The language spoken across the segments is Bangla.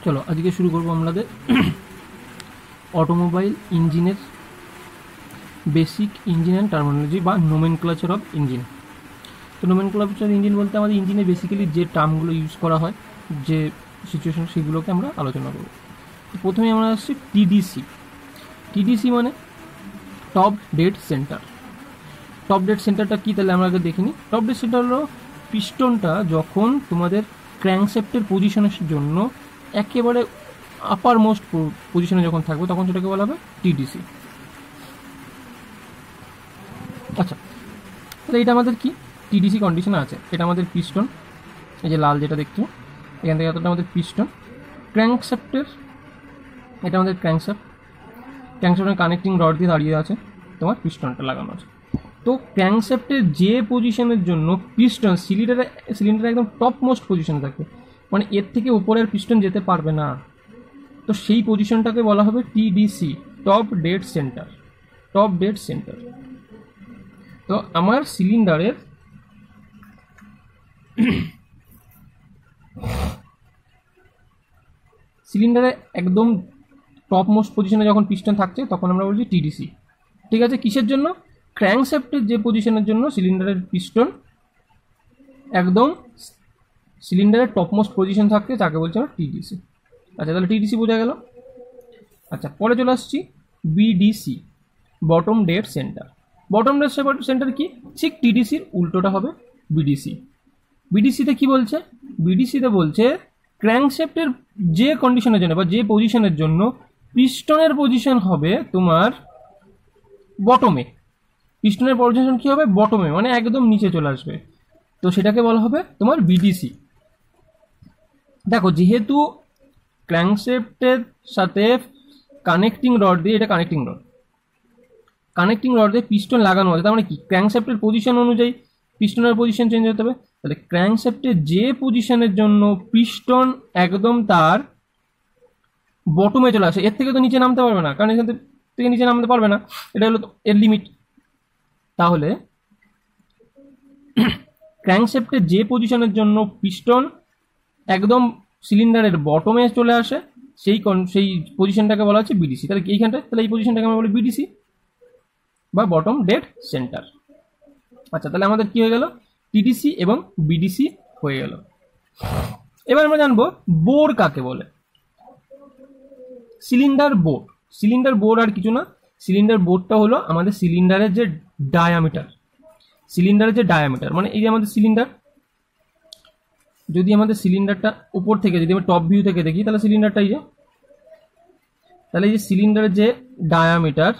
চলো আজকে শুরু করবো আমাদের অটোমোবাইল ইঞ্জিনের বেসিক ইঞ্জিন অ্যান্ড টার্মিনোলজি বা নোমেনক্লেচার অফ ইঞ্জিন। তো নোমেনক্লেচার ইঞ্জিন বলতে আমাদের ইঞ্জিনে বেসিক্যালি যে টার্মগুলো ইউজ করা হয়, যে সিচুয়েশন, সেগুলোকে আমরা আলোচনা করব। তো প্রথমে আমরা আসছি টিডিসি। টিডিসি মানে top dead center. Top dead সেন্টারটা কী, তাহলে আমরা আগে দেখিনি। টপ ডেড সেন্টার হলো পিস্টনটা যখন তোমাদের ক্র্যাঙ্কশ্যাফটের পজিশনের জন্য একেবারে আপার মোস্ট পজিশনে যখন থাকবে তখন সেটাকে বলা হবে টিডিসি। আচ্ছা, তাহলে এটা আমাদের কি টিডিসি কন্ডিশনে আছে। এটা আমাদের পিস্টন, এই যে লাল যেটা দেখছো এখান থেকে এতটা আমাদের পিস্টন। ক্র্যাঙ্কশ্যাফটের, এটা আমাদের ক্র্যাঙ্কশ্যাফটের কানেক্টিং রড দিয়ে দাঁড়িয়ে আছে, তোমার পিস্টনটা লাগানো আছে। তো ক্র্যাঙ্কশ্যাফটের যে পজিশনের জন্য পিস্টন সিলিন্ডারে একদম টপ মোস্ট পজিশনে থাকে, মানে এর থেকে উপরের পিস্টন যেতে পারবে না, তো সেই পজিশনটাকে বলা হবে TDC, top dead center. Top dead centre. তো আমার সিলিন্ডারের একদম টপ মোস্ট পজিশনে যখন পিস্টন থাকছে তখন আমরা বলছি টিডিসি। ঠিক আছে, কিসের জন্য? ক্র্যাঙ্কশ্যাফটের যে পজিশনের জন্য সিলিন্ডারের পিস্টন একদম সিলিন্ডারের টপমোস্ট পজিশন থাকছে তাকে বলছে আমরা টিডিসি। আচ্ছা, তাহলে টিডিসি বোঝা গেল। আচ্ছা, পরে চলে আসছি BDC, bottom dead centre. Bottom dead centre কি? ঠিক টিডিসির উল্টোটা হবে বিডিসি। বিডিসিতে কি বলছে? বিডিসিতে বলছে ক্র্যাঙ্কশ্যাফটের যে কন্ডিশনের জন্য বা যে পজিশনের জন্য পিস্টনের পজিশন হবে তোমার বটমে। পিস্টনের পজিশন কি হবে? বটমে, মানে একদম নিচে চলে আসবে, তো সেটাকে বলা হবে তোমার বিডিসি। দেখো, যেহেতু ক্র্যাঙ্কশ্যাফটের সাথে কানেক্টিং রড দিয়ে, এটা কানেক্টিং রড দিয়ে পিস্টন লাগানো আছে, তার মানে কি ক্র্যাঙ্কশ্যাফটের পজিশন অনুযায়ী পিস্টনের পজিশন চেঞ্জ হতে হবে। তাহলে ক্র্যাঙ্কশ্যাফটের যে পজিশনের জন্য পিস্টন একদম তার বটমে চলে আসে, এর থেকে তো নিচে নামতে পারবে না, কারণ এখান থেকে নিচে নামতে পারবে না, এটা হলো এর লিমিট। তাহলে ক্র্যাঙ্কশ্যাফটের যে পজিশনের জন্য পিস্টন একদম সিলিন্ডারের বটমে চলে আসে সেই পজিশনটাকে বলা হচ্ছে বিডিসি। তাহলে এইখানটায়, তাহলে এই পজিশনটাকে আমরা বলি বিডিসি বা বটম ডেড সেন্টার। আচ্ছা, তাহলে আমাদের কি হয়ে গেল? টিডিসি এবং বিডিসি হয়ে গেল। এবার আমরা জানবো বোর কাকে বলে। সিলিন্ডার বোর আর কিছু না, সিলিন্ডার বোরটা হলো আমাদের সিলিন্ডারের যে ডায়ামিটার। মানে এই যে আমাদের সিলিন্ডার, যদি আমাদের সিলিন্ডারটা উপর থেকে, যদি আমরা টপ ভিউ থেকে দেখি, তাহলে সিলিন্ডারটা এই যে সিলিন্ডারের যে ডায়ামিটার,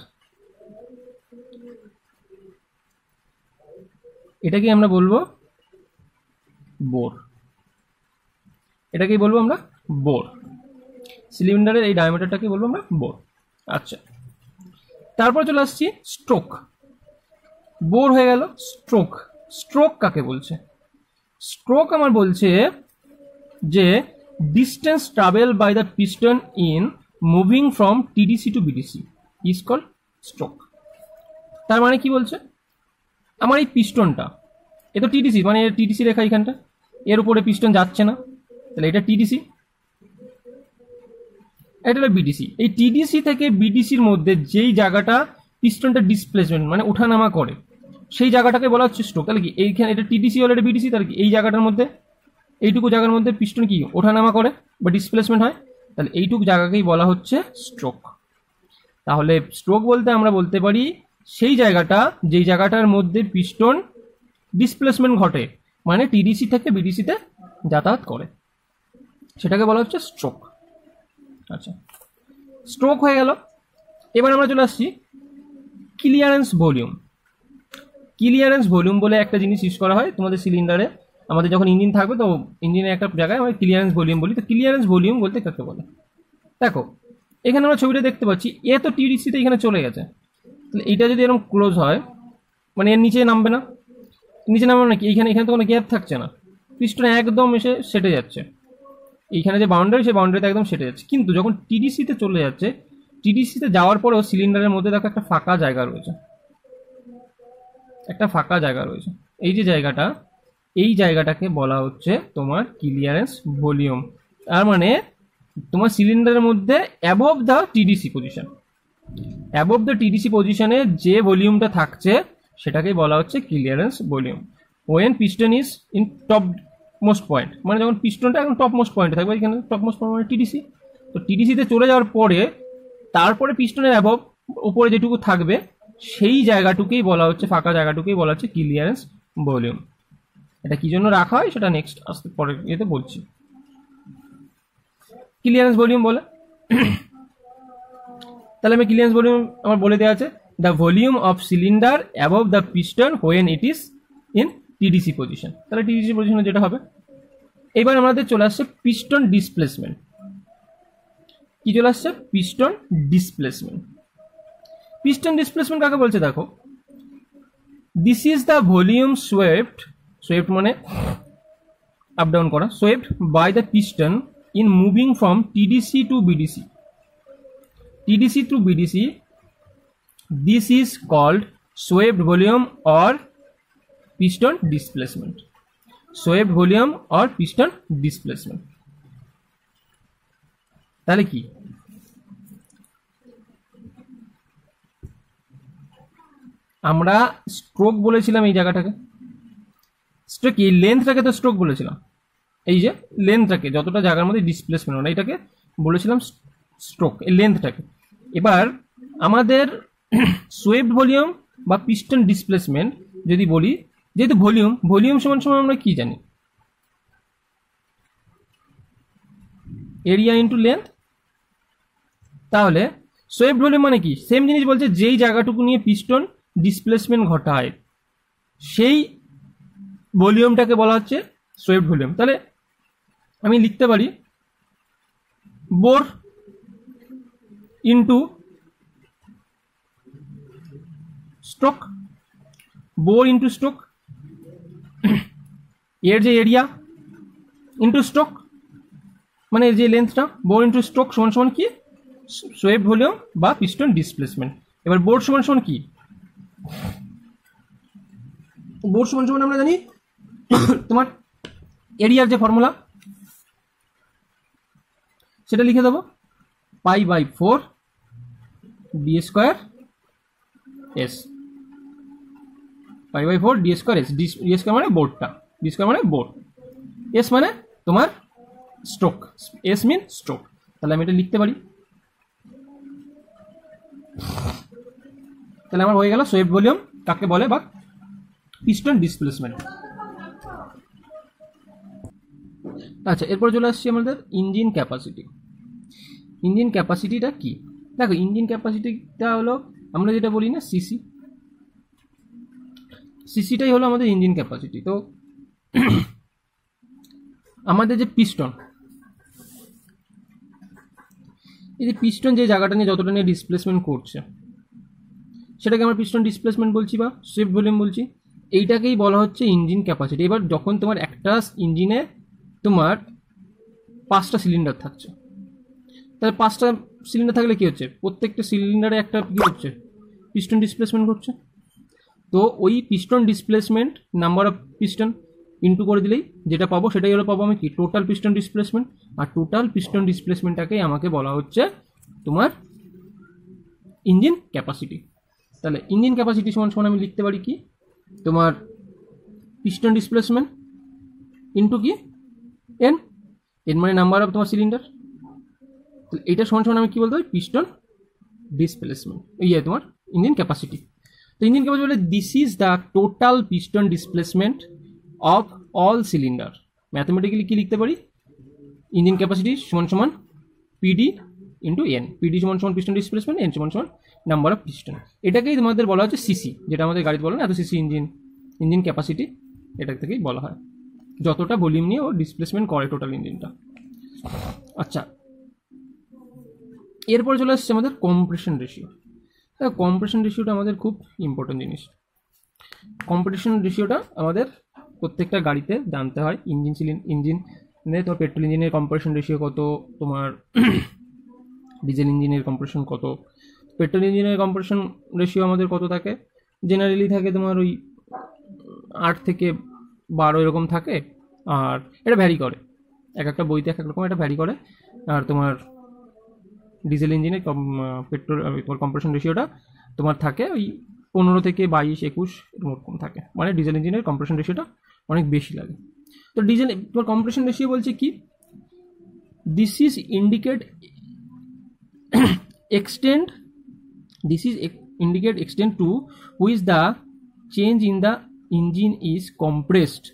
এটাকে আমরা বলবো বোর। সিলিন্ডারের এই ডায়ামিটারটাকে বলবো আমরা বোর। আচ্ছা, তারপর চলে আসছি স্ট্রোক। বোর হয়ে গেল, স্ট্রোক কাকে বলছে? স্ট্রোক আমার বলছে যে distance travel by the piston in moving from TDC to BDC is called stroke. তার মানে কি বলছে? আমার এই পিস্টনটা, এ তো টিডিসি, মানে টিডিসি রেখা এখানটা, এর উপরে পিস্টন যাচ্ছে না, তাহলে এটা টিডিসি, এটা হলো বিডিসি। এই টিডিসি থেকে বিডিসির মধ্যে যেই জায়গাটা পিস্টনটা ডিসপ্লেসমেন্ট মানে ওঠানামা করে, সেই জায়গাটাকে বলা হচ্ছে স্ট্রোক। তাহলে কি এইখানে এটা টিডিসি হলে এটা বিডিসি, তাহলে কি এই জায়গাটার মধ্যে, এইটুকু জায়গার মধ্যে পিস্টন কি ওঠানামা করে বা ডিসপ্লেসমেন্ট হয়, তাহলে এইটুকু জায়গাকেই বলা হচ্ছে স্ট্রোক। তাহলে স্ট্রোক বলতে আমরা বলতে পারি সেই জায়গাটা, যেই জায়গাটার মধ্যে পিস্টন ডিসপ্লেসমেন্ট ঘটে, মানে টিডিসি থেকে বিডিসিতে যাতায়াত করে, সেটাকে বলা হচ্ছে স্ট্রোক। আচ্ছা, স্ট্রোক হয়ে গেল। এবার আমরা চলে আসছি ক্লিয়ারেন্স ভলিউম বলে একটা জিনিস ইউজ করা হয় তোমাদের সিলিন্ডারে। আমাদের যখন ইঞ্জিন থাকবে, তো ইঞ্জিনের একটা জায়গায় আমরা ক্লিয়ারেন্স ভলিউম বলি। তো ক্লিয়ারেন্স ভলিউম বলতে কাকে বলে? দেখো, এখানে আমরা ছবিটা দেখতে পাচ্ছি, এ তো টিডিসিতে এখানে চলে গেছে, তাহলে এইটা যদি এরকম ক্লোজ হয়, মানে এর নিচে নামবে না কি, এখানে তো কোনো গ্যাপ থাকছে না, পিস্টন একদম এসে সেটে যাচ্ছে, এইখানে যে বাউন্ডারি, সেই বাউন্ডারিতে একদম সেটে যাচ্ছে। কিন্তু যখন টিডিসিতে চলে যাচ্ছে, টিডিসিতে যাওয়ার পরেও সিলিন্ডারের মধ্যে দেখো একটা ফাঁকা জায়গা রয়েছে, এই যে জায়গাটা, এই জায়গাটাকে বলা হচ্ছে তোমার ক্লিয়ারেন্স ভলিউম। তার মানে তোমার সিলিন্ডারের মধ্যে above the TDC position, above the TDC পজিশনে যে ভলিউমটা থাকছে সেটাকেই বলা হচ্ছে clearance volume. When piston is in topmost point, মানে যখন পিস্টনটা এখন টপ মোস্ট পয়েন্টে থাকবে, এখানে টপ মোস্ট পয়েন্ট মানে টিডিসি, তো টিডিসিতে চলে যাওয়ার পরে তারপরে পিস্টনের অ্যাবভ উপরে যেটুকু থাকবে সেই জায়গাটুকুই বলা হচ্ছে, ফাঁকা জায়গাটুকুই বলা হচ্ছে ক্লিয়ারেন্স ভলিউম। এটা কি জন্য রাখা হয় সেটা নেক্সট আসতে পরে এতে বলছি। ক্লিয়ারেন্স ভলিউম বলে, তাহলে আমি ক্লিয়ারেন্স ভলিউম আমার বলে দেওয়া আছে the volume of cylinder above the piston when it is in TDC position. তাহলে টিডিসি পজিশনে যেটা হবে। এবার আমাদের চলে আসছে পিস্টন ডিসপ্লেসমেন্ট। কি চলে আসছে? Piston displacement. পিস্টন ডিসপ্লেসমেন্ট কাকে বলছে দেখো, this is the volume swept, swept মানে আপ ডাউন করা, swept by the piston in moving from TDC to BDC. TDC to BDC, this is called swept volume or piston displacement. Swept volume or piston displacement. তাহলে কি? আমরা স্ট্রোক বলেছিলাম এই জায়গাটাকে, স্ট্রোক এই লেন্থটাকে তো স্ট্রোক বলেছিলাম, এই যে লেন্থটাকে যতটা জায়গার মধ্যে ডিসপ্লেসমেন্ট হয় এটাকে বলেছিলাম স্ট্রোক, এই লেন্থটাকে। এবার আমাদের সোয়েপ্ট ভলিউম বা পিস্টন ডিসপ্লেসমেন্ট যদি বলি, যেহেতু ভলিউম, ভলিউম সমান সমান আমরা কি জানি, এরিয়া ইন্টু লেন্থ। তাহলে সোয়েপ্ট ভলিউম মানে কি? সেম জিনিস বলছে, যেই জায়গাটুকু নিয়ে পিস্টন ডিসপ্লেসমেন্ট ঘটায় সেই ভলিউমটাকে বলা হচ্ছে সোয়েপ্ট ভলিউম। তাহলে আমি লিখতে পারি bore into stroke, bore into stroke, এর যে এরিয়া ইন্টু স্ট্রোক মানে এর যে লেন্থটা, বোর ইন্টু স্ট্রোক সমান সমান কি? সোয়েপ্ট ভলিউম বা পিস্টন ডিসপ্লেসমেন্ট। এবার বোর সমান সমান কি? বোর সমান সমান আমরা জানি তোমার এরিয়ার যে ফর্মুলা সেটা লিখে দেবো, π/4 d square S, π/4 d square S. D square মানে বোর্ডটা, ডি স্কোয়ার মানে বোর্ড, এস মানে তোমার স্ট্রোক, এস মিন স্ট্রোক। তাহলে আমি এটা লিখতে পারি, তাহলে আমার হয়ে গেল সোয়েপ্ট ভলিউম কাকে বলে বা পিস্টন ডিসপ্লেসমেন্ট। আচ্ছা, এরপর চলে আসছি আমাদের ইঞ্জিন ক্যাপাসিটি। ইঞ্জিন ক্যাপাসিটিটা কি? দেখো, ইঞ্জিন ক্যাপাসিটিটা হলো আমরা যেটা বলি না সিসি, সিসিটাই হলো আমাদের ইঞ্জিন ক্যাপাসিটি। তো আমাদের যে পিস্টন, এই যে পিস্টন যে জায়গাটা নিয়ে যতটা নিয়ে ডিসপ্লেসমেন্ট করছে সেটাকে আমরা পিস্টন ডিসপ্লেসমেন্ট বলছি বা সোয়েপ্ট ভলিউম বলছি, এইটাকেই বলা হচ্ছে ইঞ্জিন ক্যাপাসিটি। এবার যখন তোমার একটা ইঞ্জিনে তোমার 5টা সিলিন্ডার থাকছে, তাহলে 5টা সিলিন্ডার থাকলে কি হচ্ছে? প্রত্যেকটা সিলিন্ডারে একটা কি হচ্ছে? পিস্টন ডিসপ্লেসমেন্ট করছে। তো ওই piston displacement number of piston into করে দিলেই যেটা পাবো সেটাই হলো পাবো আমি কি? Total piston displacement. আর টোটাল পিস্টন ডিসপ্লেসমেন্টটাকেই আমাকে বলা হচ্ছে তোমার ইঞ্জিন ক্যাপাসিটি। তাহলে ইঞ্জিন ক্যাপাসিটি সমান সমান আমি লিখতে পারি কি? তোমার পিস্টন ডিসপ্লেসমেন্ট ইন্টু কি? এন, এন মানে নাম্বার অফ তোমার সিলিন্ডার। তাহলে এইটা সমান সমান আমি কি বলতে পারি? পিস্টন ডিসপ্লেসমেন্ট, তোমার ইঞ্জিন ক্যাপাসিটি। তো ইঞ্জিন ক্যাপাসিটি বলে this is the total piston displacement of all cylinder. Mathematically কি লিখতে পারি? ইঞ্জিন ক্যাপাসিটি সমান সমান পিডি ইন্টু এন। পিডি সমান সমান পিস্টন ডিসপ্লেসমেন্ট, এন সমান সমান নাম্বার অফ পিস্টন। এটাকেই তোমাদের বলা হচ্ছে সিসি, যেটা আমাদের গাড়িতে বলে না এত সিসি ইঞ্জিন, ইঞ্জিন ক্যাপাসিটি এটা থেকেই বলা হয়, যতটা ভলিউম নিয়ে ও ডিসপ্লেসমেন্ট করে টোটাল ইঞ্জিনটা। আচ্ছা, এরপরে চলে আসছে আমাদের কম্প্রেশন রেশিও। কম্প্রেশন রেশিওটা আমাদের খুব ইম্পর্টেন্ট জিনিস। কম্প্রেশন রেশিওটা আমাদের প্রত্যেকটা গাড়িতে জানতে হয়। ইঞ্জিনে তোমার পেট্রোল ইঞ্জিনের কম্প্রেশন রেশিও কত, তোমার ডিজেল ইঞ্জিনের কম্প্রেশন কত। পেট্রোল ইঞ্জিনের কম্প্রেশন রেশিও আমাদের কত থাকে? জেনারেলি থাকে তোমার ওই 8 থেকে 12 এরকম থাকে, আর এটা ভ্যারি করে। এক একটা বইতে এক এক রকম এটা ভ্যারি করে। আর তোমার ডিজেল ইঞ্জিনের পেট্রোল কম্প্রেশন রেশিওটা তোমার থাকে ওই 15 থেকে 22 21 এরকম থাকে, মানে ডিজেল ইঞ্জিনের কম্প্রেশন রেশিওটা অনেক বেশি লাগে। তো ডিজেল তোমার কম্প্রেশন রেশিও বলছে কি, this is indicate extent this is indicate extent to which the change in the engine is compressed।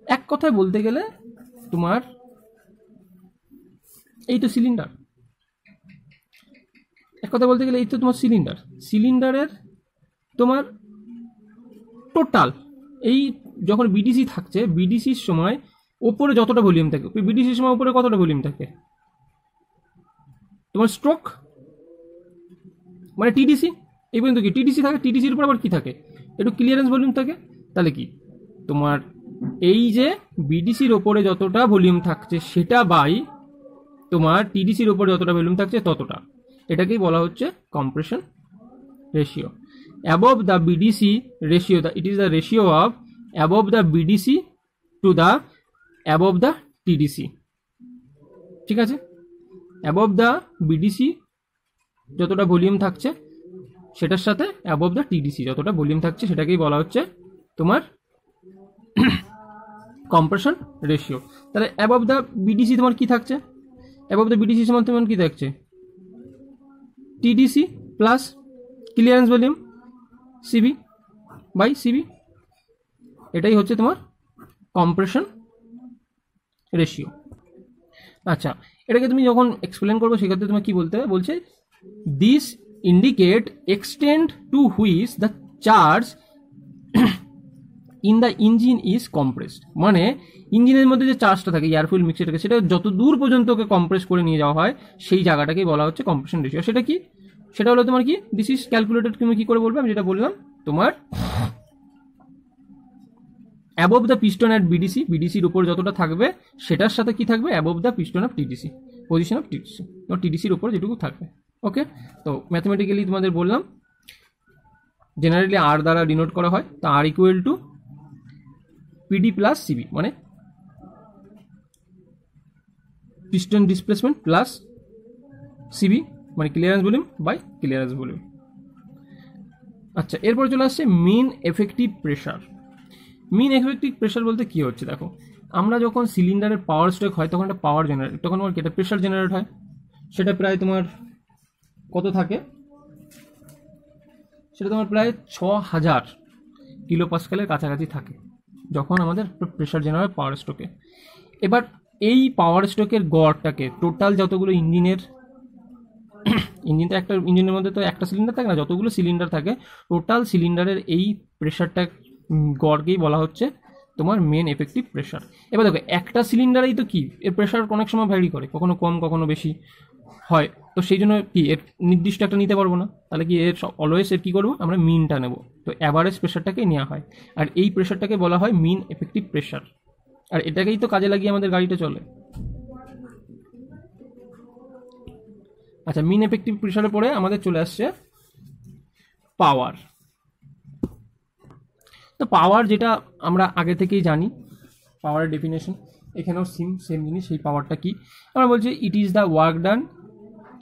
এক কথায় বলতে গেলে তোমার এই তো সিলিন্ডার, এক কথা বলতে গেলে এই তো তোমার সিলিন্ডারের তোমার টোটাল এই যখন বিডিসি থাকছে, বিডিসির সময় ওপরে যতটা ভলিউম থাকে, বিডিসির সময় ওপরে কতটা ভলিউম থাকে তোমার স্ট্রোক, মানে টিডিসি। এই পর্যন্ত কি টিডিসি থাকে, টিডিসির উপর আবার কি থাকে, একটু ক্লিয়ারেন্স ভলিউম থাকে। তাহলে কি তোমার এই যে বিডিসির ওপরে যতটা ভলিউম থাকছে সেটা বাই তোমার টিডিসির ওপরে যতটা ভলিউম থাকছে ততটা, এটাকেই বলা হচ্ছে compression ratio. Above the BDC ratio, it is the ratio of above the BDC to the above the TDC. ঠিক আছে, অ্যাবভ দ্য বিডিসি যতটা ভলিউম থাকছে সেটার সাথে অ্যাবভ দ্য টিডিসি যতটা ভলিউম থাকছে সেটাকেই বলা হচ্ছে তোমার কম্প্রেশন রেশিও। তাহলে অ্যাবভ দ্য বিডিসি তোমার কি থাকছে, অ্যাবভ দ্য বিডিসি সমান তোমার কি থাকছে, TDC plus clearance volume CB by CB, এটাই হচ্ছে তোমার কম্প্রেশন রেশিও। আচ্ছা, এটাকে তুমি যখন এক্সপ্লেন করবো সেক্ষেত্রে তোমার কি বলতে হবে, বলছে this indicate extent to which the charge in the engine is compressed, মানে ইঞ্জিনের মধ্যে যে চার্জটা থাকে এয়ার ফুয়েল মিক্সচারটাকে, সেটা যত দূর পর্যন্ত ওকে কম্প্রেস করে নিয়ে যাওয়া হয় সেই জায়গাটাকেই বলা হচ্ছে কম্প্রেশন রেশিও। সেটা কি, সেটা হলো তোমার কি, দিস ইজ ক্যালকুলেটেড, তুমি কি করে বলবে, আমি যেটা বললাম তোমার above the piston at BDC, বিডিসির উপর যতটা থাকবে সেটার সাথে কি থাকবে, above the piston of TDC, position of TDC, টিডিসির উপর যেটুকু থাকবে। ওকে, তো ম্যাথমেটিক্যালি তোমাদের বললাম জেনারেলি আর দ্বারা ডিনোট করা হয়, তা আর equal to PD plus CB, মানে পিস্টন ডিসপ্লেসমেন্ট প্লাস সিবি মানে clearance volume by clearance volume. আচ্ছা, এরপর চলে আসছে mean effective pressure. Mean effective pressure বলতে কি হচ্ছে, দেখো আমরা যখন সিলিন্ডারের পাওয়ার স্ট্রোক হয় তখন একটা পাওয়ার জেনারেট, তখন আমার এটা প্রেশার জেনারেট হয়, সেটা প্রায় তোমার কত থাকে, সেটা তোমার প্রায় 6000 কিলো পাস্কালের কাছাকাছি থাকে যখন আমাদের প্রেশার জেনারেট পাওয়ার স্ট্রোকে। এবার এই পাওয়ার স্ট্রোকের গড়টাকে টোটাল যতগুলো ইঞ্জিনের, ইঞ্জিন তো একটা ইঞ্জিনের মধ্যে তো একটা সিলিন্ডার থাকে না, যতগুলো সিলিন্ডার থাকে টোটাল সিলিন্ডারের এই প্রেশারটা গড়কেই বলা হচ্ছে তোমার মেন এফেক্টিভ প্রেশার। এবার দেখো একটা সিলিন্ডারেই তো কি এর প্রেশার অনেক সময় ভ্যারি করে, কখনো কম কখনো বেশি হয়, তো সেই জন্য কি এর নির্দিষ্ট একটা নিতে পারবো না, তাহলে কি এর অলওয়েজ এর কী করবো আমরা মিনটা নেব, তো অ্যাভারেজ প্রেশারটাকে নেওয়া হয়, আর এই প্রেশারটাকে বলা হয় মিন এফেক্টিভ প্রেশার, আর এটাকেই তো কাজে লাগিয়ে আমাদের গাড়িটা চলে। আচ্ছা, মিন এফেক্টিভ প্রেশারের পরে আমাদের চলে আসছে পাওয়ার। তো পাওয়ার যেটা আমরা আগে থেকেই জানি, পাওয়ারের ডেফিনেশন এখানেও সেম জিনিস। সেই পাওয়ারটা কি, আমরা বলছি it is the work done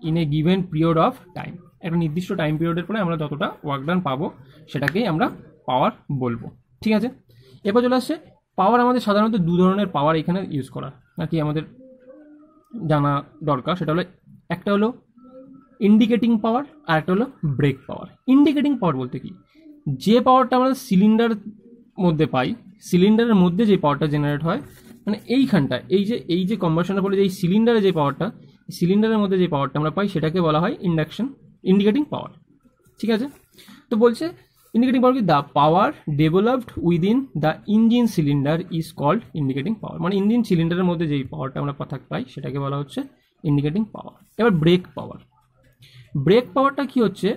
in a given period of time, একটা নির্দিষ্ট টাইম পিরিয়ডের পরে আমরা যতটা ওয়ার্ক ডান পাবো সেটাকেই আমরা পাওয়ার বলবো। ঠিক আছে, এরপর চলে আসছে পাওয়ার। আমাদের সাধারণত দু ধরনের পাওয়ার এখানে ইউজ করা নাকি আমাদের জানা দরকার, সেটা হলো একটা হলো ইন্ডিকেটিং পাওয়ার আর একটা হলো ব্রেক পাওয়ার। ইন্ডিকেটিং পাওয়ার বলতে কি, যে পাওয়ারটা আমরা সিলিন্ডার মধ্যে পাই, সিলিন্ডারের মধ্যে যে পাওয়ারটা জেনারেট হয়, মানে এইখানটা এই যে কম্বাসনের ফলে যে এই সিলিন্ডারে যে পাওয়ারটা, সিলিন্ডারের মধ্যে যে পাওয়ারটা আমরা পাই সেটাকে বলা হয় ইন্ডিকেটিং পাওয়ার। ঠিক আছে, তো বলছে ইন্ডিকেটিং পাওয়ার কি, the power developed within the engine cylinder is called indicating power, মানে ইঞ্জিন সিলিন্ডারের মধ্যে যেই পাওয়ারটা আমরা পাই সেটাকে বলা হচ্ছে ইন্ডিকেটিং পাওয়ার। এবার ব্রেক পাওয়ার, ব্রেক পাওয়ারটা কি হচ্ছে,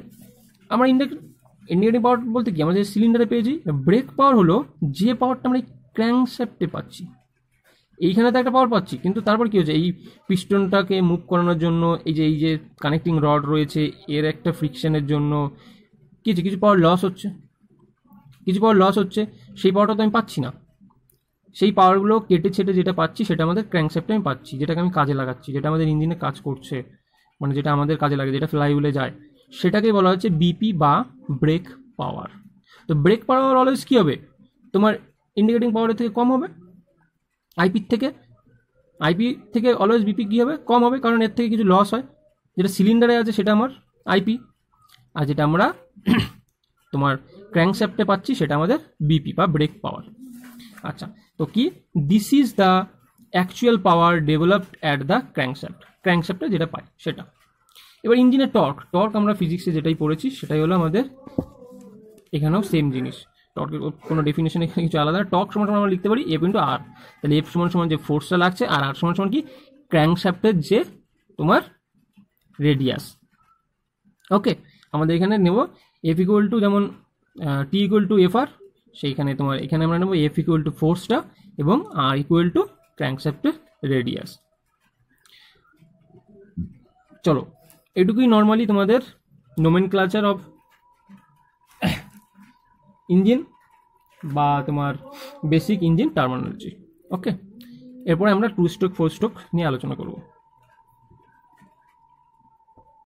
আমরা ইন্ডিকেটিং পাওয়ার বলতে কি আমরা যে সিলিন্ডারে পেয়েছি, ব্রেক পাওয়ার হলো যে পাওয়ারটা আমরা ক্র্যাঙ্কশ্যাফটে পাচ্ছি, এইখানে তো একটা পাওয়ার পাচ্ছি, কিন্তু তারপর কি হচ্ছে এই পিস্টনটাকে মুভ করানোর জন্য এই যে কানেক্টিং রড রয়েছে এর একটা ফ্রিকশনের জন্য কিছু পাওয়ার লস হচ্ছে, সেই পাওয়ারটা তো আমি পাচ্ছি না, সেই পাওয়ারগুলো কেটে ছেটে যেটা পাচ্ছি সেটা আমাদের ক্র্যাঙ্কশ্যাফটে আমি পাচ্ছি, যেটাকে আমি কাজে লাগাচ্ছি, যেটা আমাদের ইঞ্জিনে কাজ করছে, মানে যেটা আমাদের কাজে লাগে, যেটা ফ্লাইহুইলে যায়, সেটাকেই বলা হচ্ছে বিপি বা ব্রেক পাওয়ার। তো ব্রেক পাওয়ার অলওয়েজ কী হবে, তোমার ইন্ডিকেটিং পাওয়ারের থেকে কম হবে, আইপি থেকে অলওয়েজ বিপি কী হবে, কম হবে, কারণ এর থেকে কিছু লস হয়। যেটা সিলিন্ডারে আছে সেটা আমার আইপি, আর যেটা আমরা তোমার ক্র্যাঙ্কশ্যাফটে পাচ্ছি সেটা আমাদের বিপি বা ব্রেক পাওয়ার। আচ্ছা, তো কি, this is the actual power developed at the ক্র্যাঙ্কশ্যাফটে যেটা পাই সেটা। এবার ইঞ্জিনের টর্ক আমরা ফিজিক্সে যেটাই পড়েছি সেটাই হলো আমাদের এখানেও সেম জিনিস। টর্কের কোনো ডেফিনেশন এখানে কিছু আলাদা না। টর্ক সমান আমরা লিখতে পারি এফ ইন্টু আর। তাহলে এফ সমান সমান যে ফোর্সটা লাগছে, আর আর সমান সমান কি, ক্র্যাঙ্কশ্যাফটের যে তোমার রেডিয়াস। ওকে, আমাদের এখানে নেব এফ ইকুয়াল টু, যেমন T equal to F R, সেইখানে তোমার এখানে আমরা নেব এফ ইকুয়াল টু ফোর্সটা এবং আর ইকুয়াল টু ক্র্যাঙ্কশ্যাফটের রেডিয়াস। চলো, এটুকুই নর্মালি তোমাদের নোমেনক্লাচার অফ ইঞ্জিন বা তোমার বেসিক ইঞ্জিন টার্মিনোলজি। ওকে, এরপরে আমরা 2 স্ট্রোক 4 স্ট্রোক নিয়ে আলোচনা করব।